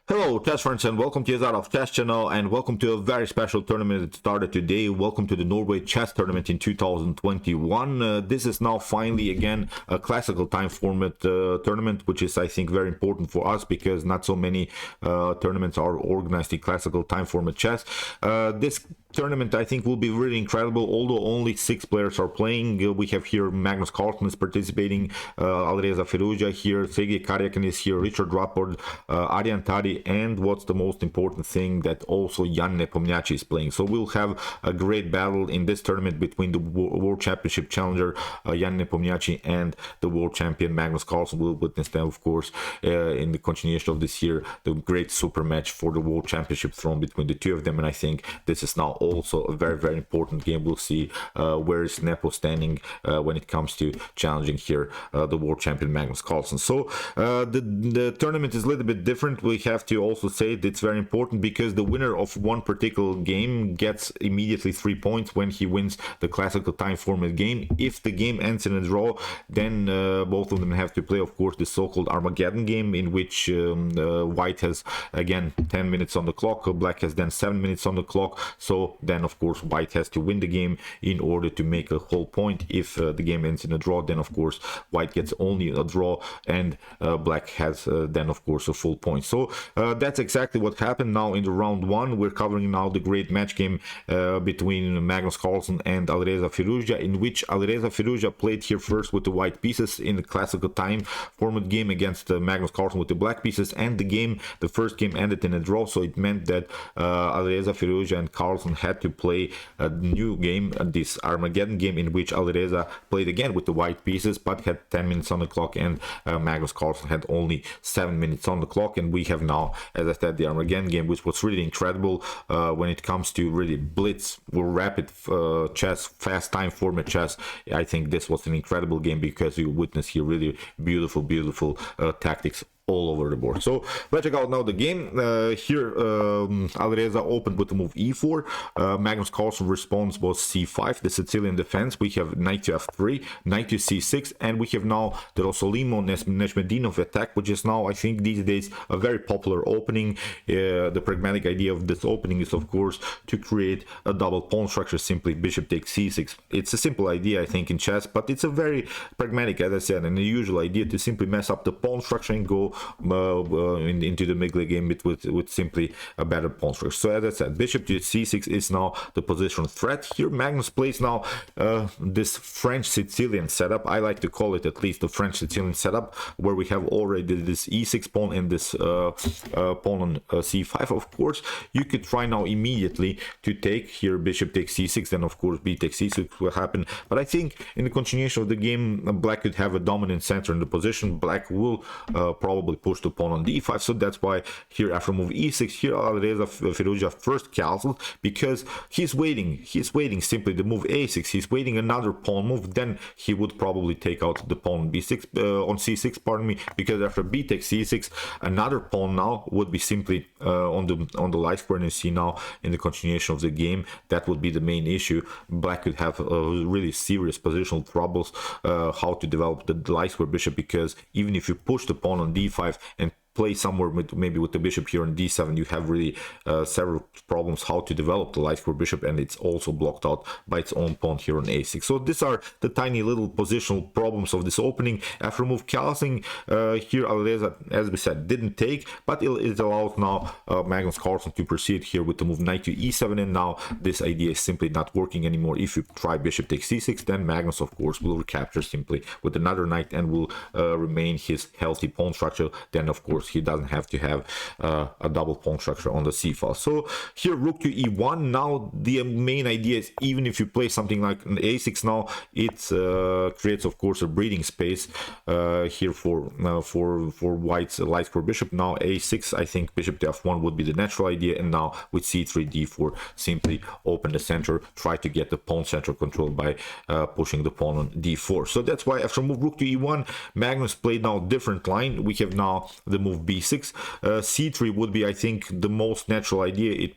Hello, chess friends, and welcome to Jozarov Chess Channel, and welcome to a very special tournament that started today. Welcome to the Norway Chess Tournament in 2021. This is now finally again a classical time format tournament, which is, I think, very important for us because not so many tournaments are organized in classical time format chess. This tournament, I think, will be really incredible. Although only 6 players are playing, we have here Magnus Carlsen is participating, Alireza Firouzja here, Sergei Karyakin is here, Richard Rapport, Arjan Tadi, and what's the most important thing, that also Jan Nepomniachtchi is playing. So we'll have a great battle in this tournament between the World Championship challenger Jan Nepomniachtchi and the World Champion Magnus Carlsen. We'll witness them, of course, in the continuation of this year, the great super match for the World Championship throne between the two of them. And I think this is now also a very important game. We'll see where is Nepo standing when it comes to challenging here the World Champion Magnus Carlsen. So the tournament is a little bit different. We have to also say that it's very important because the winner of one particular game gets immediately 3 points when he wins the classical time format game. If the game ends in a draw, then both of them have to play, of course, the so-called Armageddon game, in which white has again 10 minutes on the clock, black has then 7 minutes on the clock. So then, of course, white has to win the game in order to make a whole point. If the game ends in a draw, then of course white gets only a draw, and black has then of course a full point. So that's exactly what happened now in the round 1. We're covering now the great match game between Magnus Carlsen and Alireza Firouzja, in which Alireza Firouzja played here first with the white pieces in the classical time format game against Magnus Carlsen with the black pieces, and the first game ended in a draw. So it meant that Alireza Firouzja and Carlsen had to play a new game, this Armageddon game, in which Alireza played again with the white pieces but had 10 minutes on the clock, and Magnus Carlsen had only 7 minutes on the clock. And we have now, as I said, the Armageddon game, which was really incredible when it comes to really blitz or rapid chess, fast time format chess. I think this was an incredible game because you witness here really beautiful tactics all over the board. So let's check out now the game. Here Alireza opened with the move e4. Magnus Carlsen response was c5, the Sicilian defense. We have knight to f3, knight to c6, and we have now the Rossolimo Nyezhmetdinov attack, which is now, I think, these days a very popular opening. The pragmatic idea of this opening is, of course, to create a double pawn structure, simply bishop takes c6. It's a simple idea, I think, in chess, but it's a very pragmatic, as I said, and a usual idea to simply mess up the pawn structure and go into the Midgame game with simply a better pawn structure. So as I said, bishop to c6 is now the position threat. Here Magnus plays now this French Sicilian setup. I like to call it at least the French Sicilian setup, where we have already this e6 pawn and this pawn on c5. Of course, you could try now immediately to take here bishop takes c6, then of course b takes c6 will happen. But I think in the continuation of the game, black could have a dominant center in the position. Black will probably push the pawn on d5. So that's why here after move e6, here Alireza Firouzja first castles, because he's waiting simply the move a6. He's waiting another pawn move, then he would probably take out the pawn b6 on c6, pardon me, because after b takes c6, another pawn now would be simply on the light square. And you see now in the continuation of the game, that would be the main issue. Black could have really serious positional troubles how to develop the light square bishop, because even if you push the pawn on d5 and play somewhere maybe with the bishop here on d7, you have really several problems how to develop the light square bishop, and it's also blocked out by its own pawn here on a6. So these are the tiny little positional problems of this opening. After move castling, here Alireza, as we said, didn't take, but it allows now Magnus Carlsen to proceed here with the move knight to e7, and now this idea is simply not working anymore. If you try bishop takes c6, then Magnus of course will recapture simply with another knight and will remain his healthy pawn structure. Then of course he doesn't have to have a double pawn structure on the c file. So here rook to e1. Now the main idea is, even if you play something like an a6 now, it creates of course a breathing space here for white's light square bishop. Now a6, I think bishop to f1 would be the natural idea, and now with c3 d4, simply open the center, try to get the pawn center controlled by pushing the pawn on d4. So that's why after move rook to e1, Magnus played now different line. We have now the move move b6. C3 would be, I think, the most natural idea. It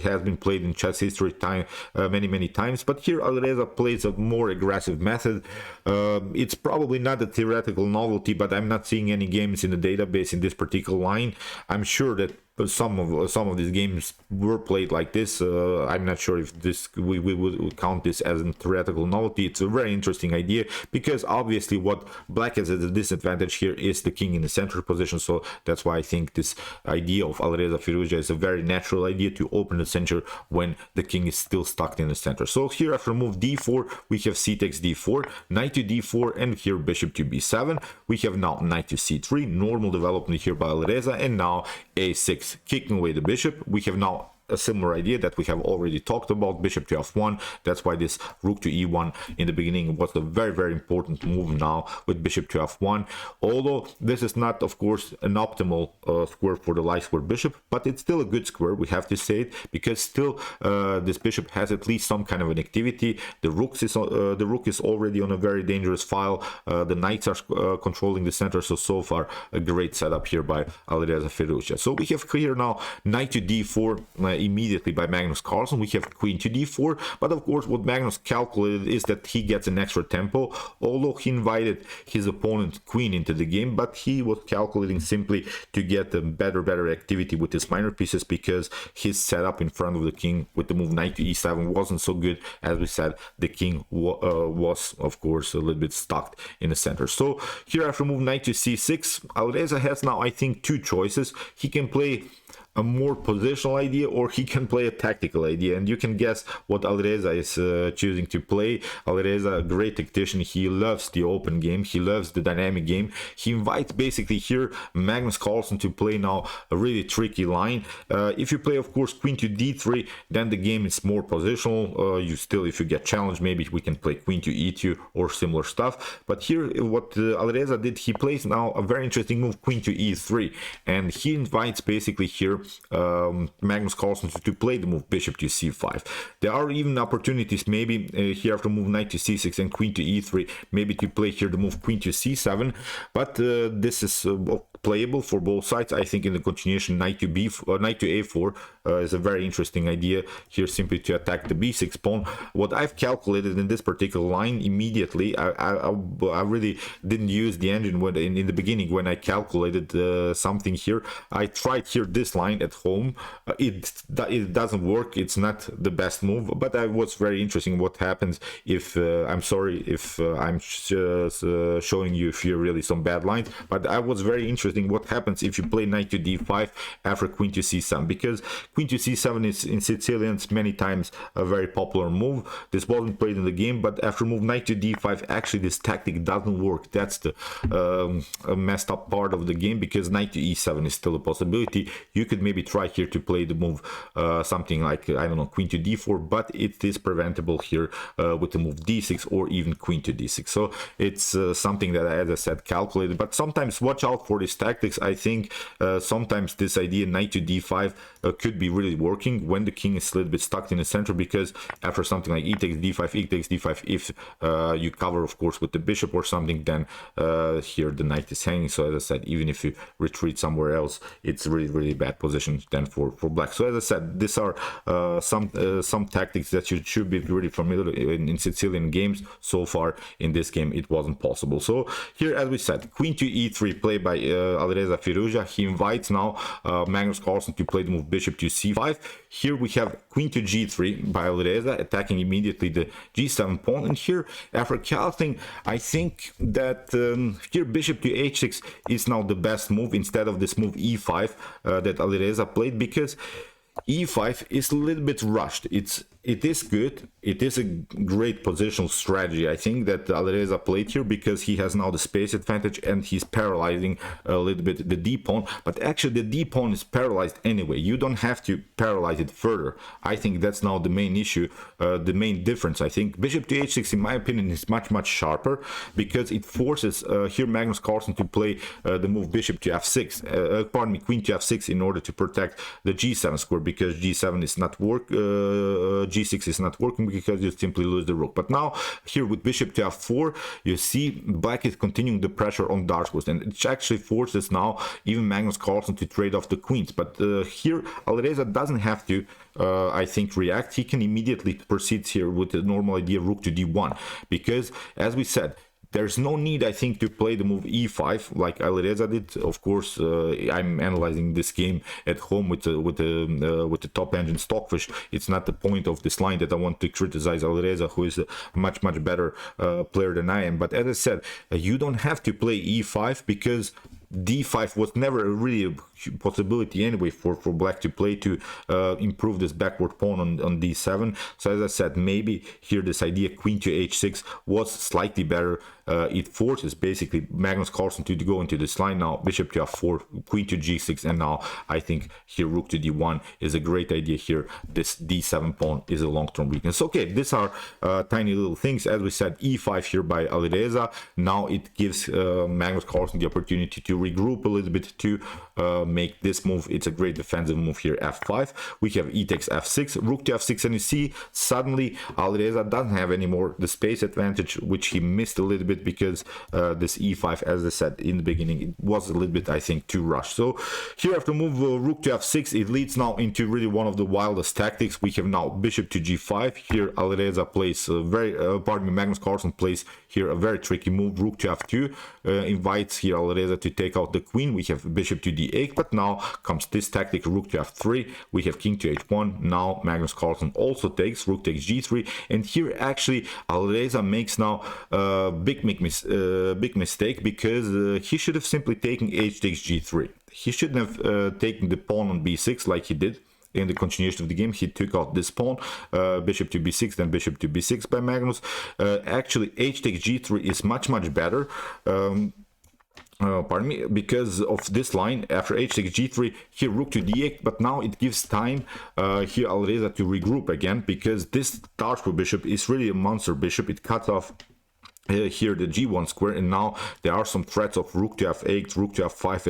has been played in chess history many times, but here Alireza plays a more aggressive method. It's probably not a theoretical novelty, but I'm not seeing any games in the database in this particular line. I'm sure that some of these games were played like this. I'm not sure if we would count this as a theoretical novelty. It's a very interesting idea, because obviously what black has as a disadvantage here is the king in the center position. So that's why I think this idea of Alireza Firouzja is a very natural idea, to open the center when the king is still stuck in the center. So here after move d4, we have c takes d4, knight to d4, and here bishop to b7. We have now knight to c3, normal development here by Alireza, and now a6, kicking away the bishop. We have now a similar idea that we have already talked about, bishop to f1. That's why this rook to e1 in the beginning was a very important move now with bishop to f1. Although this is not, of course, an optimal square for the light square bishop, but it's still a good square, we have to say it, because still this bishop has at least some kind of an activity. The rook is already on a very dangerous file. The knights are controlling the center, so far a great setup here by Alireza Firouzja. So we have here now knight to d4 immediately by Magnus Carlsen. We have queen to d4, but of course what Magnus calculated is that he gets an extra tempo, although he invited his opponent queen into the game, but he was calculating simply to get a better activity with his minor pieces, because his setup in front of the king with the move knight to e7 wasn't so good. As we said, the king was of course a little bit stuck in the center. So here after move knight to c6, Alireza has now, I think, two choices. He can play a more positional idea, or he can play a tactical idea, and you can guess what Alireza is choosing to play. Alireza, a great tactician, he loves the open game, he loves the dynamic game. He invites basically here Magnus Carlsen to play now a really tricky line. If you play, of course, queen to d3, then the game is more positional. If you get challenged, maybe we can play queen to e2 or similar stuff. But here what Alireza did, he plays now a very interesting move, queen to e3, and he invites basically here Magnus Carlsen to play the move bishop to c5. There are even opportunities maybe here after move knight to c6 and queen to e3, maybe to play here the move queen to c7, but this is playable for both sides. I think in the continuation knight to a4 is a very interesting idea here, simply to attack the b6 pawn. What I've calculated in this particular line immediately, I really didn't use the engine when in the beginning when I calculated something here. I tried here this line at home. It doesn't work. It's not the best move, but I was very interesting what happens if I'm sorry if I'm showing you here really some bad lines, but I was very interesting what happens if you play knight to d5 after queen to c7, because queen to c7 is in Sicilians many times a very popular move. This wasn't played in the game, but after move knight to d5, actually this tactic doesn't work. That's the messed up part of the game, because knight to e7 is still a possibility. You could maybe try here to play the move something like, I don't know, queen to d4, but it is preventable here with the move d6 or even queen to d6. So it's something that, as I said, calculated, but sometimes watch out for these tactics. I think sometimes this idea knight to d5 could be really working when the king is a little bit stuck in the center, because after something like e takes d5, if you cover, of course, with the bishop or something, then here the knight is hanging. So as I said, even if you retreat somewhere else, it's really bad position then for black. So as I said, these are some tactics that you should be really familiar in Sicilian games. So far in this game it wasn't possible. So here, as we said, queen to e3 played by Alireza Firouzja. He invites now Magnus Carlsen to play the move bishop to c5. Here we have queen to g3 by Alireza, attacking immediately the g7 pawn, and here after calculating, I think that here bishop to h6 is now the best move instead of this move e5 that Alireza played, because e5 is a little bit rushed. It is good. It is a great positional strategy, I think, that Alireza played here, because he has now the space advantage and he's paralyzing a little bit the d pawn. But actually the d pawn is paralyzed anyway. You don't have to paralyze it further. I think that's now the main issue, the main difference. I think bishop to h6, in my opinion, is much sharper, because it forces here Magnus Carlsen to play the move bishop to f6, pardon me, queen to f6, in order to protect the g7 square, because g7 is not g6 is not working because you simply lose the rook. But now here with bishop to f4, you see black is continuing the pressure on dark squares, and it actually forces now even Magnus Carlsen to trade off the queens. But here Alireza doesn't have to I think react. He can immediately proceed here with the normal idea rook to d1, because as we said, there's no need, I think, to play the move e5 like Alireza did. Of course, I'm analyzing this game at home with the top engine Stockfish. It's not the point of this line that I want to criticize Alireza, who is a much better player than I am. But as I said, you don't have to play e5, because d5 was never really a possibility anyway for black to play to improve this backward pawn on d7. So as I said, maybe here this idea queen to h6 was slightly better. It forces basically Magnus Carlsen to go into this line. Now bishop to f4, queen to g6, and now I think here rook to d1 is a great idea here. This d7 pawn is a long-term weakness. Okay, these are tiny little things. As we said, e5 here by Alireza. Now it gives Magnus Carlsen the opportunity to regroup a little bit, to make this move. It's a great defensive move here, f5. We have e takes f6, rook to f6, and you see suddenly Alireza doesn't have anymore the space advantage, which he missed a little bit because this e5, as I said in the beginning, it was a little bit, I think, too rushed. So here after move rook to f6, it leads now into really one of the wildest tactics. We have now bishop to g5. Here Alireza plays Magnus Carlsen plays here a very tricky move, rook to f2, invites here Alireza to take out the queen. We have bishop to d8, but now comes this tactic, rook to f3. We have king to h1. Now Magnus Carlsen also takes, rook takes g3, and here actually Alireza makes now a big mistake, because he should have simply taken h takes g3. He shouldn't have taken the pawn on b6 like he did. In the continuation of the game, he took out this pawn, bishop to b6, then bishop to b6 by Magnus. Actually, h takes g3 is much better. Pardon me, because of this line after h takes g3, here rook to d8, but now it gives time here Alireza to regroup again, because this dark bishop is really a monster bishop. It cuts off here the g1 square, and now there are some threats of rook to f8, rook to f5,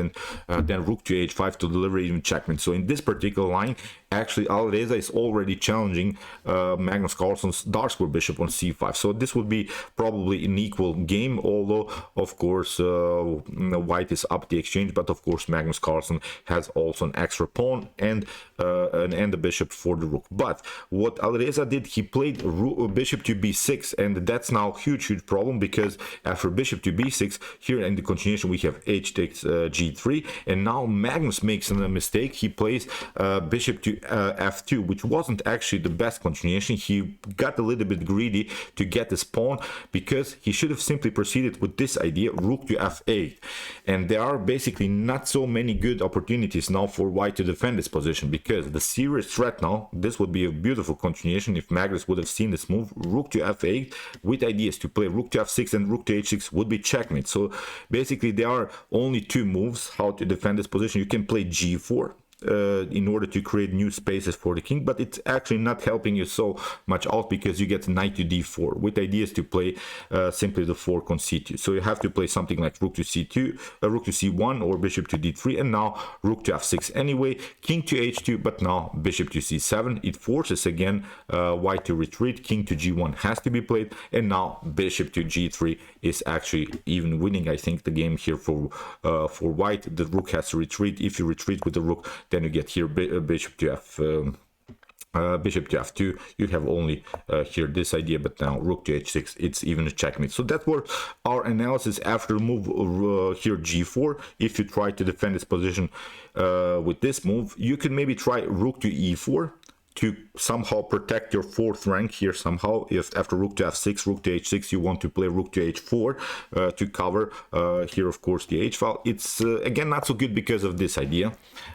and then rook to h5 to deliver even checkmate. So in this particular line, actually Alireza is already challenging Magnus Carlsen's dark square bishop on c5. So this would be probably an equal game, although of course white is up the exchange, but of course Magnus Carlsen has also an extra pawn and the bishop for the rook. But what Alireza did, he played bishop to b6, and that's now huge problem, because after bishop to b6, here in the continuation we have h takes g3, and now Magnus makes a mistake. He plays bishop to f2, which wasn't actually the best continuation. He got a little bit greedy to get this pawn, because he should have simply proceeded with this idea, rook to f8, and there are basically not so many good opportunities now for white to defend this position, because the serious threat now, this would be a beautiful continuation if Magnus would have seen this move, rook to f8, with ideas to play rook to f6 and rook to h6 would be checkmate. So basically there are only two moves how to defend this position. You can play g4 in order to create new spaces for the king, but it's actually not helping you so much out, because you get knight to d4 with ideas to play simply the fork on c2. So you have to play something like rook to c2, rook to c1, or bishop to d3, and now rook to f6 anyway, king to h2, but now bishop to c7. It forces again white to retreat, king to g1 has to be played, and now bishop to g3 is actually even winning, I think, the game here for white. The rook has to retreat. If you retreat with the rook, then you get here bishop to f2. You have only here this idea, but now rook to h6, it's even a checkmate. So that were our analysis after move here g4. If you try to defend this position with this move, you can maybe try rook to e4 to somehow protect your fourth rank here somehow. If after rook to f6, rook to h6, you want to play rook to h4 to cover here, of course, the h file. It's again not so good because of this idea.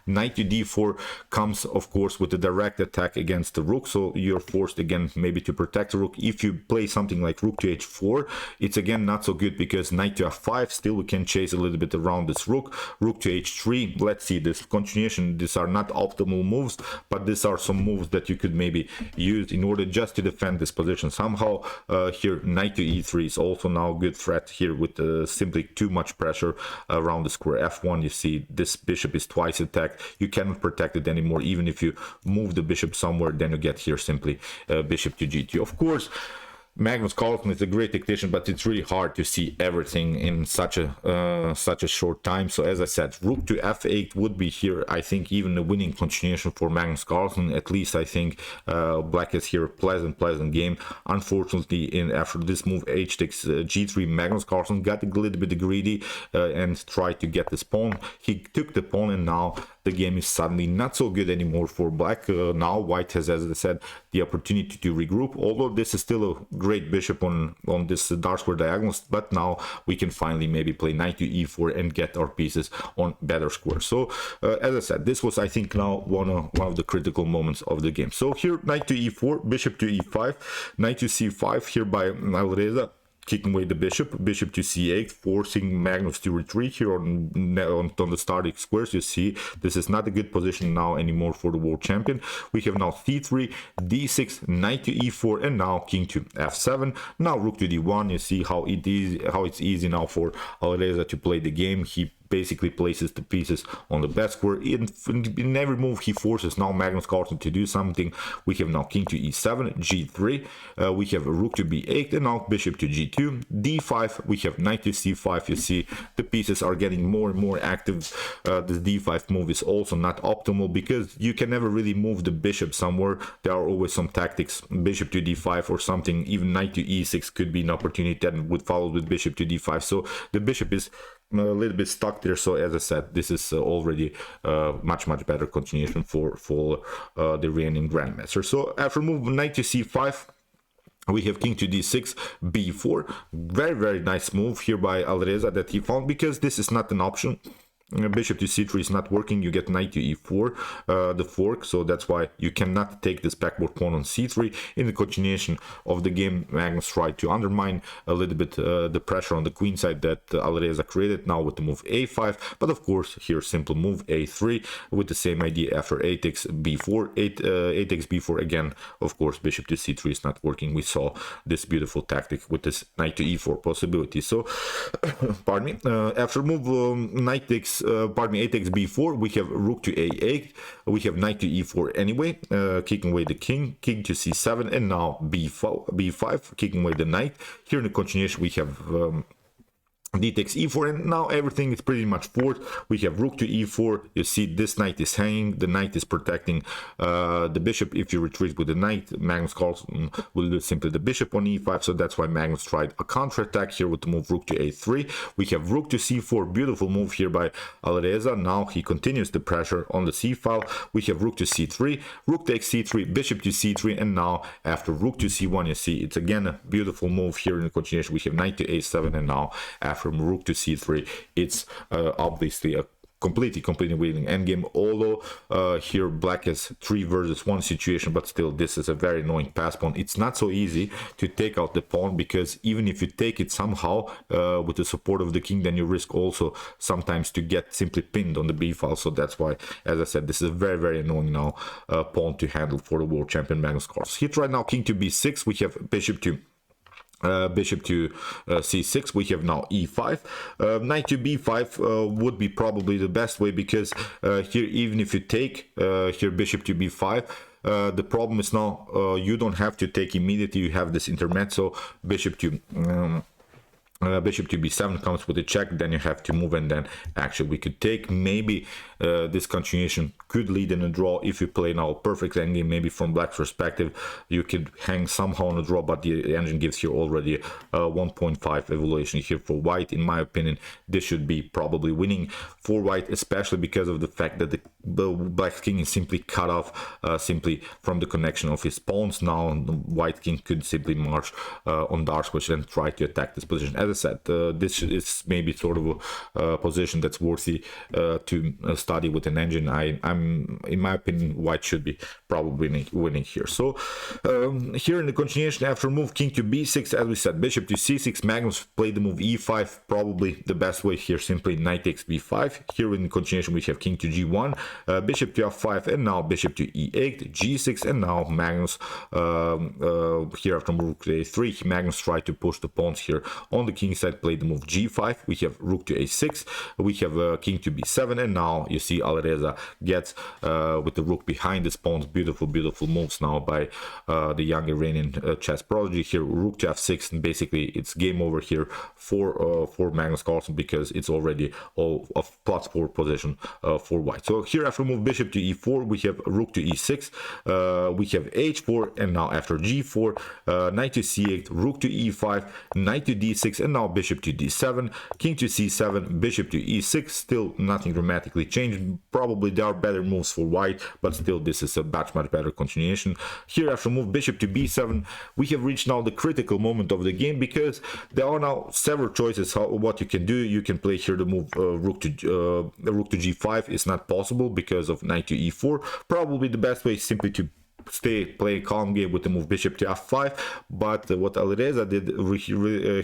Knight to d4 comes, of course, with a direct attack against the rook, so you're forced again maybe to protect the rook. If you play something like rook to h4, it's again not so good, because knight to f5, still we can chase a little bit around this rook. Rook to h3, let's see this continuation. These are not optimal moves, but these are some moves that you could maybe use in order just to defend this position somehow. Here knight to e3 is also now a good threat here with simply too much pressure around the square f1. You see this bishop is twice attacked. You cannot protect it anymore. Even if you move the bishop somewhere, then you get here simply bishop to g2. Of course, Magnus Carlsen is a great tactician, but it's really hard to see everything in such a short time. So as I said, rook to f8 would be here, I think, even a winning continuation for Magnus Carlsen. At least I think black is here a pleasant game. Unfortunately, after this move h takes g3, Magnus Carlsen got a little bit greedy and tried to get this pawn. He took the pawn, and now the game is suddenly not so good anymore for black. Now white has, as I said, the opportunity to regroup, although this is still a great bishop on this dark square diagonals, but now we can finally maybe play knight to e4 and get our pieces on better squares. So as I said, this was, I think, now one of the critical moments of the game. So here knight to e4, bishop to e5, knight to c5 here by Alireza, kicking away the bishop to c8, forcing Magnus to retreat here on the starting squares. You see, this is not a good position now anymore for the world champion. We have now c3, d6, knight to e4, and now king to f7. Now rook to d1. You see how it's easy now for Alireza to play the game. He basically places the pieces on the best square. In every move he forces now Magnus Carlsen to do something. We have now king to e7, g3, we have a rook to b8, and now bishop to g2, d5, we have knight to c5. You see the pieces are getting more and more active. This d5 move is also not optimal because you can never really move the bishop somewhere. There are always some tactics, bishop to d5 or something. Even knight to e6 could be an opportunity that would follow with bishop to d5. So the bishop is a little bit stuck there. So as I said, this is already much better continuation for the reigning grandmaster. So after move knight to c5, we have king to d6, b4. Very nice move here by Alireza that he found, because this is not an option. Bishop to c3 is not working. You get knight to e4, the fork, so that's why you cannot take this backboard pawn on c3. In the continuation of the game, Magnus tried to undermine a little bit the pressure on the queen side that Alireza created now with the move a5, but of course here simple move a3 with the same idea after a takes b4, a takes b4 again. Of course bishop to c3 is not working. We saw this beautiful tactic with this knight to e4 possibility. So pardon me, after move knight takes a takes b4, we have rook to a8, we have knight to e4 anyway, kicking away the king to c7, and now b5, kicking away the knight. Here in the continuation we have d takes e4, and now everything is pretty much forced. We have rook to e4. You see this knight is hanging, the knight is protecting the bishop. If you retreat with the knight, Magnus Carlsen will do simply the bishop on e5, so that's why Magnus tried a counter-attack here with the move rook to a3. We have rook to c4, beautiful move here by Alireza. Now he continues the pressure on the c file. We have rook to c3, rook takes c3, bishop to c3, and now after rook to c1, you see it's again a beautiful move here in the continuation. We have knight to a7, and now after from rook to c3, it's obviously a completely winning endgame. Although here black is 3 versus 1 situation, but still this is a very annoying pass pawn. It's not so easy to take out the pawn, because even if you take it somehow with the support of the king, then you risk also sometimes to get simply pinned on the b file. So that's why, as I said, this is a very annoying now pawn to handle for the world champion Magnus Carlsen. He tried now king to b6. We have bishop to c6. We have now e5. Knight to b5 would be probably the best way, because here even if you take here bishop to b5, the problem is now you don't have to take immediately. You have this intermezzo, bishop to b7 comes with a check, then you have to move, and then actually we could take. Maybe this continuation could lead in a draw if you play now a perfect endgame. Maybe from black's perspective you could hang somehow on a draw, but the engine gives here already 1.5 evaluation here for white. In my opinion, this should be probably winning for white, especially because of the fact that the black king is simply cut off simply from the connection of his pawns. Now the white king could simply march on dark square and try to attack this position. As I said, this is maybe sort of a position that's worthy to study with an engine, I'm in my opinion, white should be probably winning here. So here in the continuation, after move king to b6, as we said, bishop to c6, Magnus played the move e5, probably the best way here, simply knight takes b5. Here in the continuation we have king to g1, bishop to f5, and now bishop to e8, g6, and now Magnus here after move to a3, Magnus tried to push the pawns here on the king side, played the move g5. We have rook to a6, we have king to b7, and now you see Alireza gets with the rook behind his pawns. Beautiful moves now by the young Iranian chess prodigy. Here rook to f6, and basically it's game over here for Magnus Carlsen, because it's already all a +4 position for white. So here after move bishop to e4, we have rook to e6, we have h4, and now after g4, knight to c8, rook to e5, knight to d6, and now bishop to d7, king to c7, bishop to e6. Still nothing dramatically changed. Probably there are better moves for white, but still this is a much better continuation. Here after move bishop to b7, we have reached now the critical moment of the game, because there are now several choices what you can do. You can play here the move rook to g5 is not possible because of knight to e4. Probably the best way is simply to play a calm game with the move bishop to f5, but what Alireza did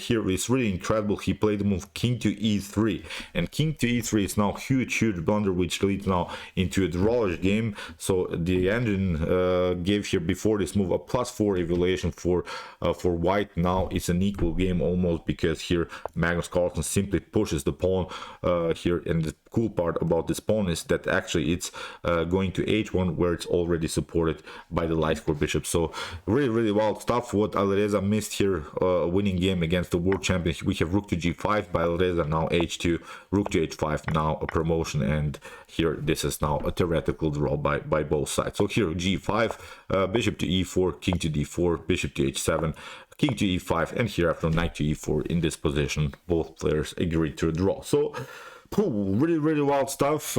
here is really incredible. He played the move king to e3, and king to e3 is now huge blunder, which leads now into a drawish game. So the engine gave here before this move a +4 evaluation for white. Now it's an equal game almost, because here Magnus Carlsen simply pushes the pawn here, and the cool part about this pawn is that actually it's going to h1, where it's already supported by the light square bishop. So really wild stuff what Alireza missed here, a winning game against the world champion. We have rook to g5 by Alireza, now h2, rook to h5, now a promotion, and here this is now a theoretical draw by both sides. So here g5, bishop to e4, king to d4, bishop to h7, king to e5, and here after knight to e4 in this position, both players agreed to a draw. So really wild stuff.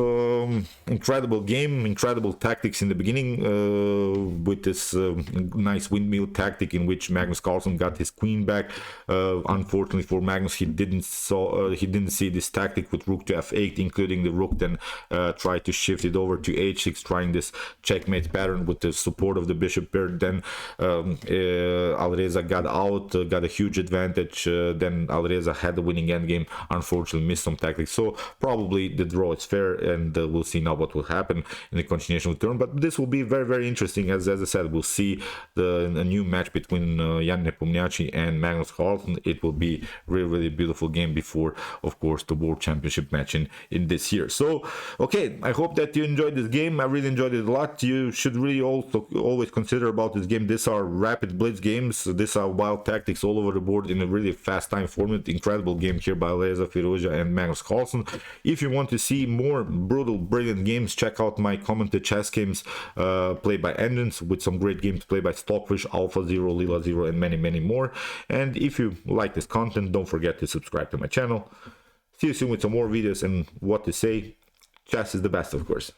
Incredible game, incredible tactics in the beginning, with this nice windmill tactic in which Magnus Carlsen got his queen back. Unfortunately for Magnus, he didn't see this tactic with rook to f8, including the rook, then tried to shift it over to h6, trying this checkmate pattern with the support of the bishop pair. Then Alireza got out, got a huge advantage. Then Alireza had the winning endgame, unfortunately missed some tactics. So probably the draw is fair, and we'll see now what will happen in the continuation of the turn. But this will be very interesting, as I said. We'll see a new match between Jan Nepomniachtchi and Magnus Carlsen. It will be really beautiful game before, of course, the world championship match in this year. So okay, I hope that you enjoyed this game. I really enjoyed it a lot. You should really also always consider about this game, these are rapid blitz games, these are wild tactics all over the board in a really fast time format. Incredible game here by Alireza Firouzja and Magnus Carlsen. If you want to see more brutal, brilliant games, check out my commented chess games played by engines, with some great games played by Stockfish, Alpha Zero, Lila Zero, and many more. And if you like this content, don't forget to subscribe to my channel. See you soon with some more videos, and what to say, chess is the best, of course.